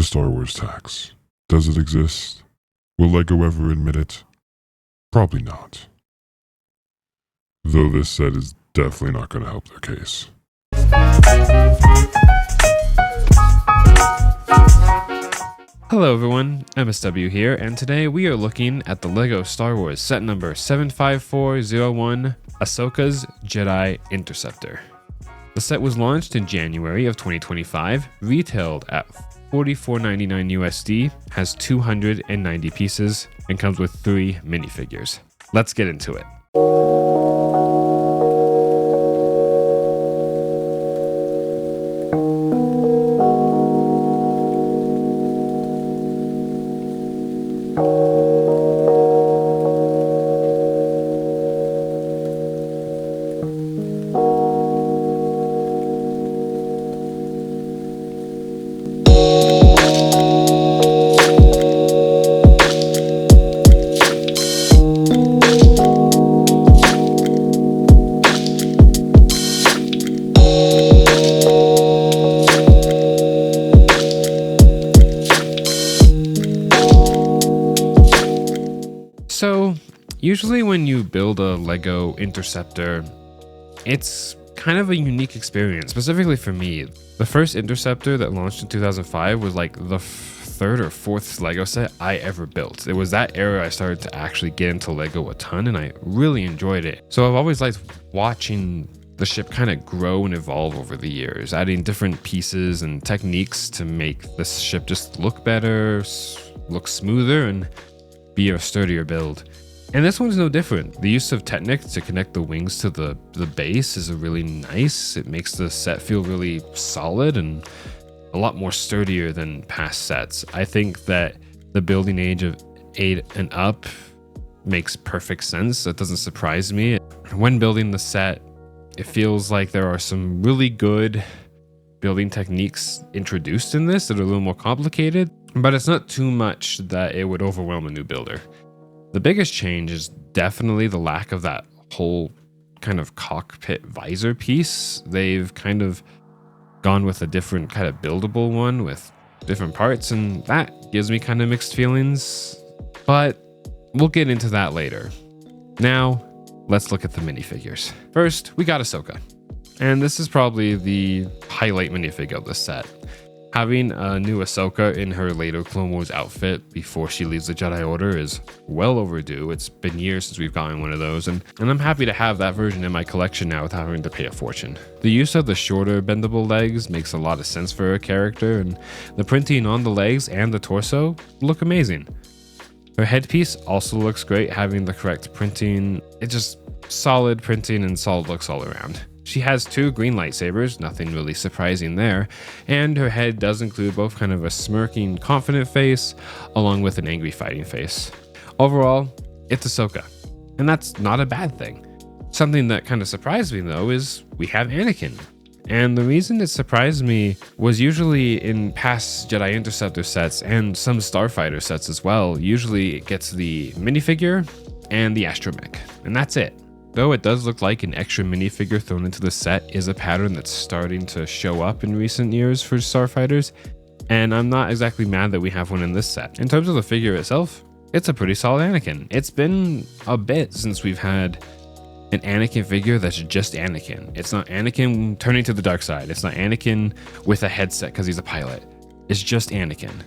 Star Wars tax. Does it exist? Will LEGO ever admit it? Probably not. Though this set is definitely not going to help their case. Hello everyone, MSW here, and today we are looking at the LEGO Star Wars set number 75401, Ahsoka'S Jedi Interceptor. The set was launched in January of 2025, retailed at $44.99 USD, has 290 pieces, and comes with 3 minifigures. Let's get into it. So, usually when you build a LEGO Interceptor, it's kind of a unique experience, specifically for me. The first Interceptor that launched in 2005 was like the third or fourth LEGO set I ever built. It was that era I started to actually get into LEGO a ton, and I really enjoyed it. So I've always liked watching the ship kind of grow and evolve over the years, adding different pieces and techniques to make this ship just look better, look smoother, and be a sturdier build. And this one's no different. The use of Technic to connect the wings to the base is really nice. It makes the set feel really solid and a lot more sturdier than past sets. I think that the building age of 8 and up makes perfect sense. That doesn't surprise me. When building the set, it feels like there are some really good building techniques introduced in this that are a little more complicated, but it's not too much that it would overwhelm a new builder. The biggest change is definitely the lack of that whole kind of cockpit visor piece. They've kind of gone with a different kind of buildable one with different parts, and that gives me kind of mixed feelings, but we'll get into that later. Now, let's look at the minifigures. First, we got Ahsoka. And this is probably the highlight minifigure of the set. Having a new Ahsoka in her later Clone Wars outfit before she leaves the Jedi Order is well overdue. It's been years since we've gotten one of those, and I'm happy to have that version in my collection now without having to pay a fortune. The use of the shorter bendable legs makes a lot of sense for her character, and the printing on the legs and the torso look amazing. Her headpiece also looks great, having the correct printing. It's just solid printing and solid looks all around. She has 2 green lightsabers, nothing really surprising there, and her head does include both kind of a smirking, confident face, along with an angry fighting face. Overall, it's Ahsoka, and that's not a bad thing. Something that kind of surprised me though is we have Anakin. And the reason it surprised me was usually in past Jedi Interceptor sets and some Starfighter sets as well, usually it gets the minifigure and the astromech, and that's it. Though it does look like an extra minifigure thrown into the set is a pattern that's starting to show up in recent years for Starfighters, and I'm not exactly mad that we have one in this set. In terms of the figure itself, it's a pretty solid Anakin. It's been a bit since we've had an Anakin figure that's just Anakin. It's not Anakin turning to the dark side. It's not Anakin with a headset because he's a pilot. It's just Anakin.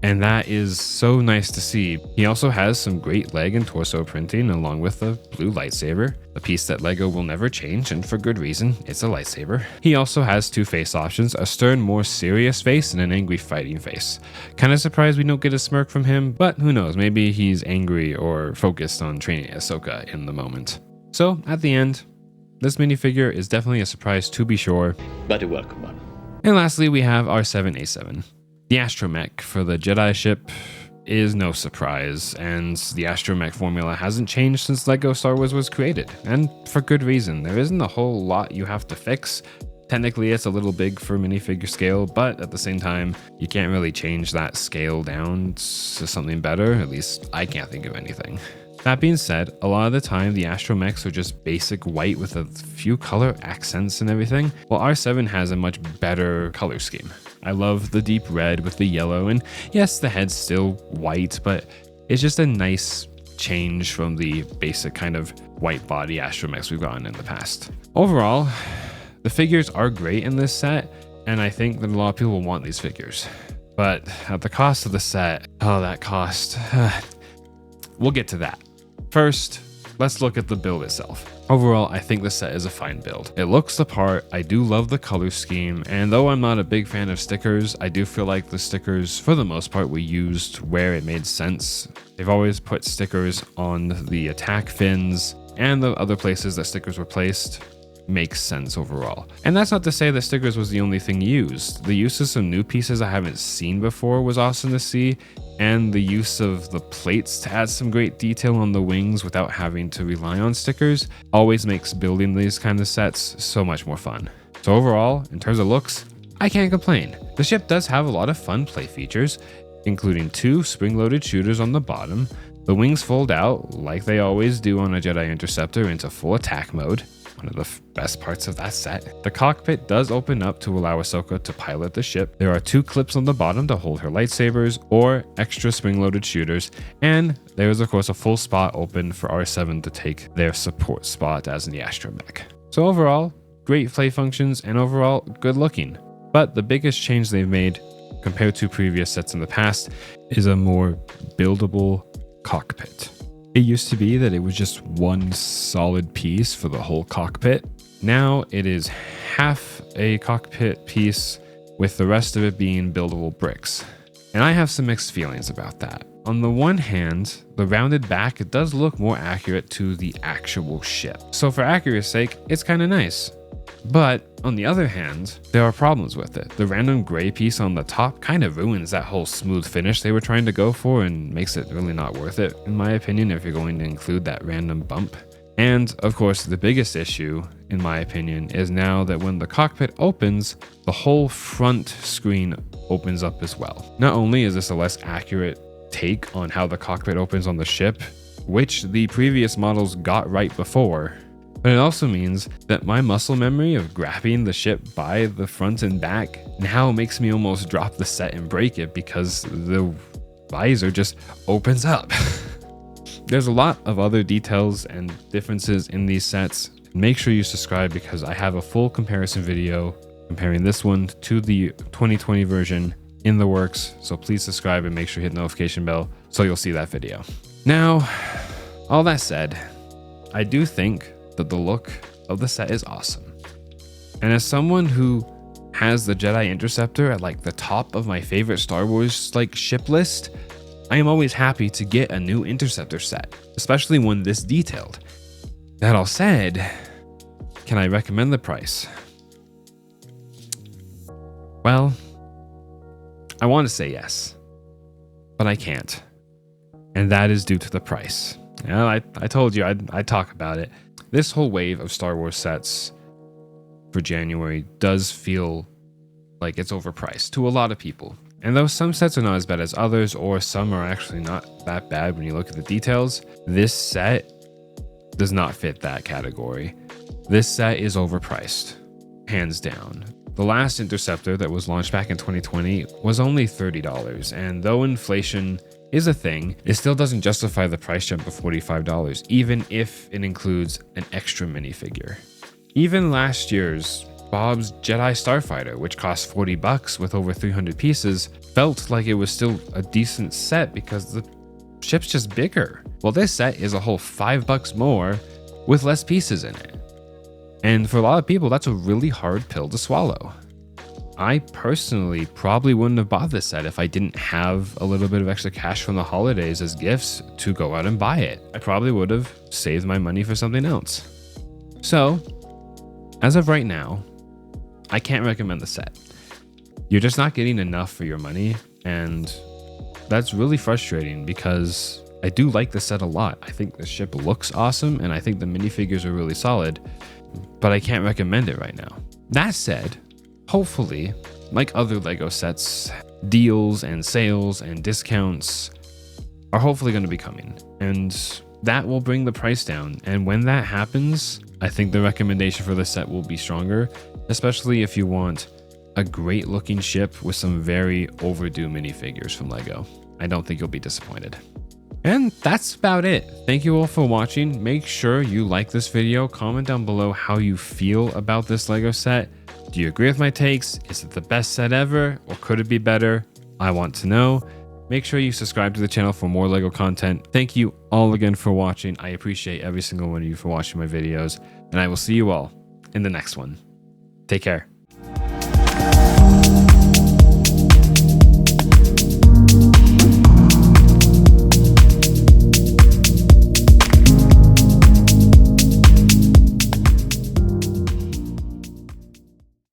And that is so nice to see. He also has some great leg and torso printing along with a blue lightsaber, a piece that LEGO will never change, and for good reason, it's a lightsaber. He also has 2 face options, a stern, more serious face and an angry fighting face. Kinda surprised we don't get a smirk from him, but who knows, maybe he's angry or focused on training Ahsoka in the moment. So, at the end, this minifigure is definitely a surprise to be sure, but a welcome one. And lastly, we have our 7A7. The astromech for the Jedi ship is no surprise, and the astromech formula hasn't changed since LEGO Star Wars was created, and for good reason. There isn't a whole lot you have to fix. Technically, it's a little big for minifigure scale, but at the same time, you can't really change that scale down to something better. At least I can't think of anything. That being said, a lot of the time the astromechs are just basic white with a few color accents and everything, while R7 has a much better color scheme. I love the deep red with the yellow, and yes, the head's still white, but it's just a nice change from the basic kind of white body astromechs we've gotten in the past. Overall, the figures are great in this set, and I think that a lot of people will want these figures. But at the cost of the set, oh, that cost. We'll get to that. First, let's look at the build itself. Overall, I think the set is a fine build. It looks the part, I do love the color scheme, and though I'm not a big fan of stickers, I do feel like the stickers, for the most part, were used where it made sense. They've always put stickers on the attack fins, and the other places that stickers were placed makes sense overall. And that's not to say that stickers was the only thing used. The use of some new pieces I haven't seen before was awesome to see, and the use of the plates to add some great detail on the wings without having to rely on stickers always makes building these kind of sets so much more fun. So overall, in terms of looks, I can't complain. The ship does have a lot of fun play features, including 2 spring-loaded shooters on the bottom. The wings fold out, like they always do on a Jedi Interceptor, into full attack mode. One of the best parts of that set. The cockpit does open up to allow Ahsoka to pilot the ship. There are 2 clips on the bottom to hold her lightsabers or extra spring-loaded shooters, and there is of course a full spot open for R7 to take their support spot as in the astromech. So overall, great play functions and overall good looking. But the biggest change they've made compared to previous sets in the past is a more buildable cockpit. It used to be that it was just one solid piece for the whole cockpit. Now it is half a cockpit piece with the rest of it being buildable bricks. And I have some mixed feelings about that. On the one hand, the rounded back, it does look more accurate to the actual ship. So for accuracy's sake, it's kind of nice. But on the other hand, there are problems with it. The random gray piece on the top kind of ruins that whole smooth finish they were trying to go for and makes it really not worth it, in my opinion, if you're going to include that random bump. And of course, the biggest issue, in my opinion, is now that when the cockpit opens, the whole front screen opens up as well. Not only is this a less accurate take on how the cockpit opens on the ship, which the previous models got right before, but it also means that my muscle memory of grabbing the ship by the front and back now makes me almost drop the set and break it because the visor just opens up. There's a lot of other details and differences in these sets. Make sure you subscribe because I have a full comparison video comparing this one to the 2020 version in the works. So please subscribe and make sure you hit the notification bell so you'll see that video. Now, all that said, I do think that the look of the set is awesome. And as someone who has the Jedi Interceptor at like the top of my favorite Star Wars like ship list, I am always happy to get a new Interceptor set, especially one this detailed. That all said, can I recommend the price? Well, I want to say yes, but I can't. And that is due to the price. Yeah, I told you I'd talk about it. This whole wave of Star Wars sets for January does feel like it's overpriced to a lot of people. And though some sets are not as bad as others, or some are actually not that bad when you look at the details, this set does not fit that category. This set is overpriced, hands down. The last Interceptor that was launched back in 2020 was only $30, and though inflation is a thing, it still doesn't justify the price jump of $45, even if it includes an extra minifigure. Even last year's Bob's Jedi Starfighter, which cost $40 with over 300 pieces, felt like it was still a decent set because the ship's just bigger. Well, this set is a whole $5 more with less pieces in it. And for a lot of people, that's a really hard pill to swallow. I personally probably wouldn't have bought this set if I didn't have a little bit of extra cash from the holidays as gifts to go out and buy it. I probably would have saved my money for something else. So, as of right now, I can't recommend the set. You're just not getting enough for your money, and that's really frustrating because I do like the set a lot. I think the ship looks awesome, and I think the minifigures are really solid, but I can't recommend it right now. That said, hopefully, like other LEGO sets, deals and sales and discounts are hopefully going to be coming, and that will bring the price down. And when that happens, I think the recommendation for the set will be stronger, especially if you want a great looking ship with some very overdue minifigures from LEGO. I don't think you'll be disappointed. And that's about it. Thank you all for watching. Make sure you like this video. Comment down below how you feel about this LEGO set. Do you agree with my takes? Is it the best set ever, or could it be better? I want to know. Make sure you subscribe to the channel for more LEGO content. Thank you all again for watching. I appreciate every single one of you for watching my videos, and I will see you all in the next one. Take care.